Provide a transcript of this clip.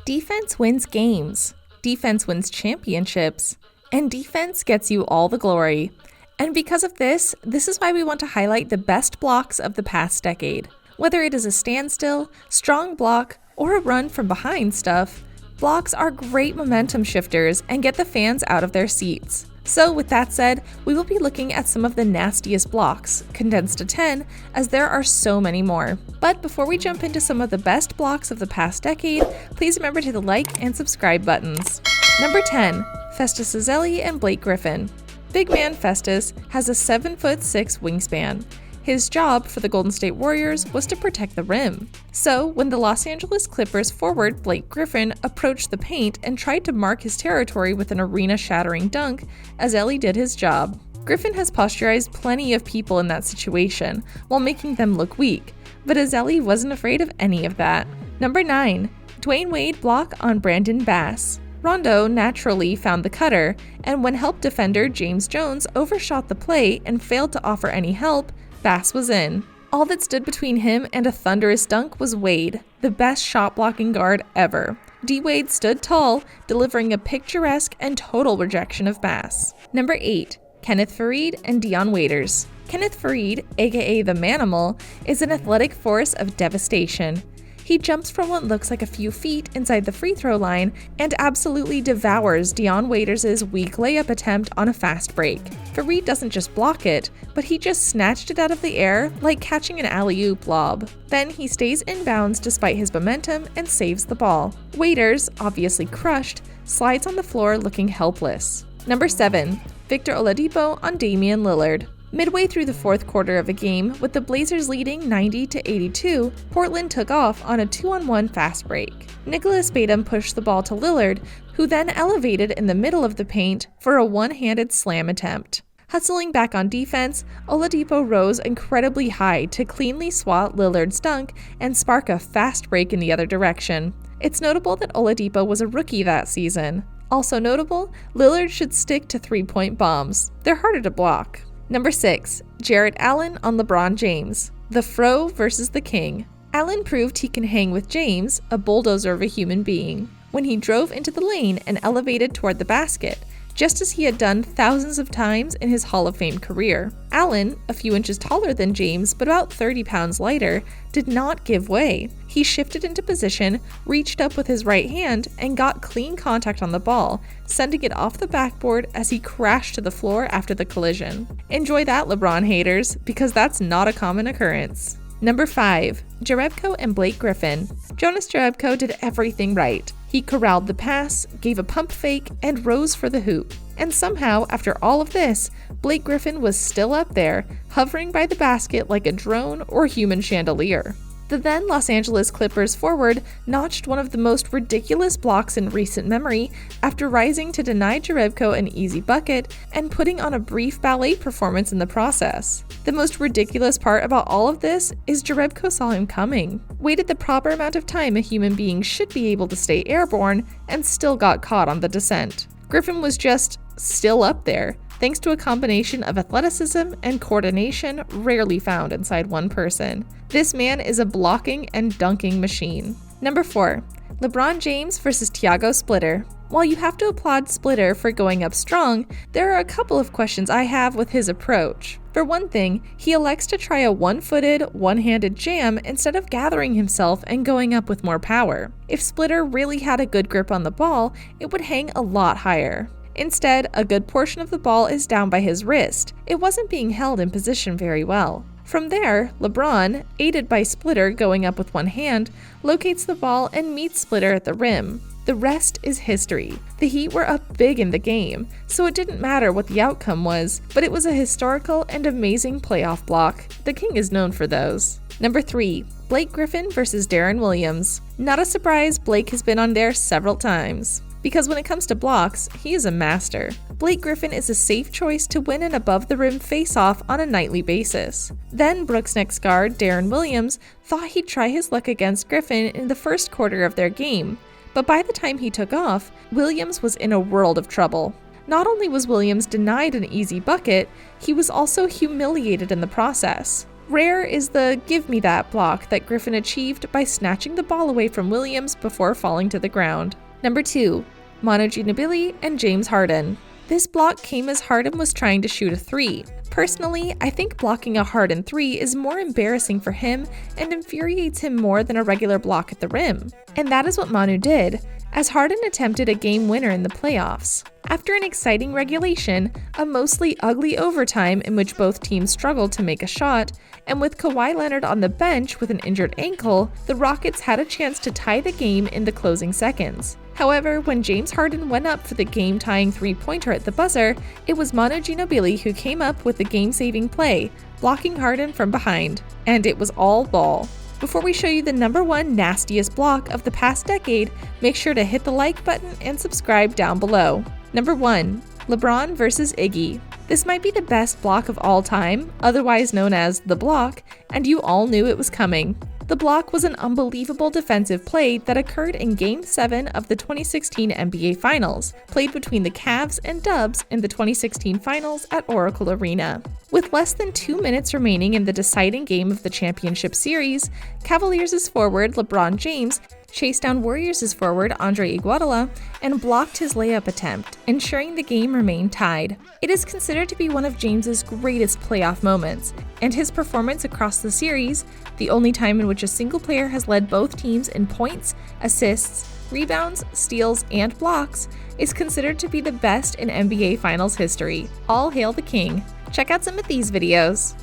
Defense wins games, defense wins championships, and defense gets you all the glory. And because of this is why we want to highlight the best blocks of the past decade. Whether it is a standstill, strong block, or a run from behind stuff, blocks are great momentum shifters and get the fans out of their seats. So with that said, we will be looking at some of the nastiest blocks, condensed to 10, as there are so many more. But before we jump into some of the best blocks of the past decade, please remember to hit the like and subscribe buttons. Number 10. Festus Ezeli and Blake Griffin. Big man Festus has a 7'6" wingspan. His job for the Golden State Warriors was to protect the rim. So, when the Los Angeles Clippers forward Blake Griffin approached the paint and tried to mark his territory with an arena-shattering dunk, Ezeli did his job. Griffin has posturized plenty of people in that situation, while making them look weak, but Ezeli wasn't afraid of any of that. Number 9. Dwayne Wade block on Brandon Bass. Rondo naturally found the cutter, and when help defender James Jones overshot the play and failed to offer any help, Bass was in. All that stood between him and a thunderous dunk was Wade, the best shot-blocking guard ever. D-Wade stood tall, delivering a picturesque and total rejection of Bass. Number 8. Kenneth Faried and Dion Waiters. Kenneth Faried, aka the Manimal, is an athletic force of devastation. He jumps from what looks like a few feet inside the free throw line and absolutely devours Dion Waiters' weak layup attempt on a fast break. Faried doesn't just block it, but he just snatched it out of the air like catching an alley-oop lob. Then he stays inbounds despite his momentum and saves the ball. Waiters, obviously crushed, slides on the floor looking helpless. Number 7. Victor Oladipo on Damion Lillard. Midway through the fourth quarter of a game, with the Blazers leading 90-82, Portland took off on a 2-on-1 fast break. Nicholas Batum pushed the ball to Lillard, who then elevated in the middle of the paint for a one-handed slam attempt. Hustling back on defense, Oladipo rose incredibly high to cleanly swat Lillard's dunk and spark a fast break in the other direction. It's notable that Oladipo was a rookie that season. Also notable, Lillard should stick to three-point bombs. They're harder to block. Number 6. Jarrett Allen on LeBron James. The Fro versus the King. Allen proved he can hang with James, a bulldozer of a human being, when he drove into the lane and elevated toward the basket, just as he had done thousands of times in his Hall of Fame career. Allen, a few inches taller than James but about 30 pounds lighter, did not give way. He shifted into position, reached up with his right hand, and got clean contact on the ball, sending it off the backboard as he crashed to the floor after the collision. Enjoy that, LeBron haters, because that's not a common occurrence. Number 5. Jerebko and Blake Griffin. Jonas Jerebko did everything right. He corralled the pass, gave a pump fake, and rose for the hoop. And somehow, after all of this, Blake Griffin was still up there, hovering by the basket like a drone or human chandelier. The then Los Angeles Clippers forward notched one of the most ridiculous blocks in recent memory after rising to deny Jerebko an easy bucket and putting on a brief ballet performance in the process. The most ridiculous part about all of this is Jerebko saw him coming, waited the proper amount of time a human being should be able to stay airborne, and still got caught on the descent. Griffin was just still up there, thanks to a combination of athleticism and coordination rarely found inside one person. This man is a blocking and dunking machine. Number 4. LeBron James versus Thiago Splitter. While you have to applaud Splitter for going up strong, there are a couple of questions I have with his approach. For one thing, he elects to try a one-footed, one-handed jam instead of gathering himself and going up with more power. If Splitter really had a good grip on the ball, it would hang a lot higher. Instead, a good portion of the ball is down by his wrist. It wasn't being held in position very well. From there, LeBron, aided by Splitter going up with one hand, locates the ball and meets Splitter at the rim. The rest is history. The Heat were up big in the game, so it didn't matter what the outcome was, but it was a historical and amazing playoff block. The King is known for those. Number 3. Blake Griffin versus Deron Williams. Not a surprise, Blake has been on there several times, because when it comes to blocks, he is a master. Blake Griffin is a safe choice to win an above-the-rim face-off on a nightly basis. Then Brooks' next guard, Deron Williams, thought he'd try his luck against Griffin in the first quarter of their game, but by the time he took off, Williams was in a world of trouble. Not only was Williams denied an easy bucket, he was also humiliated in the process. Rare is the "give me that" block that Griffin achieved by snatching the ball away from Williams before falling to the ground. Number 2. Manu Ginobili and James Harden. This block came as Harden was trying to shoot a 3. Personally, I think blocking a Harden 3 is more embarrassing for him and infuriates him more than a regular block at the rim. And that is what Manu did, as Harden attempted a game winner in the playoffs. After an exciting regulation, a mostly ugly overtime in which both teams struggled to make a shot, and with Kawhi Leonard on the bench with an injured ankle, the Rockets had a chance to tie the game in the closing seconds. However, when James Harden went up for the game-tying three-pointer at the buzzer, it was Manu Ginobili who came up with the game-saving play, blocking Harden from behind. And it was all ball. Before we show you the number 1 nastiest block of the past decade, make sure to hit the like button and subscribe down below. Number 1. Lebron versus Iggy. This might be the best block of all time, otherwise known as the block, and you all knew it was coming. The block was an unbelievable defensive play that occurred in Game 7 of the 2016 NBA Finals, played between the Cavs and Dubs in the 2016 Finals at Oracle Arena. With less than 2 minutes remaining in the deciding game of the championship series, Cavaliers' forward LeBron James chased down Warriors' forward Andre Iguodala and blocked his layup attempt, ensuring the game remained tied. It is considered to be one of James's greatest playoff moments, and his performance across the series, the only time in which a single player has led both teams in points, assists, rebounds, steals, and blocks, is considered to be the best in NBA Finals history. All hail the king. Check out some of these videos.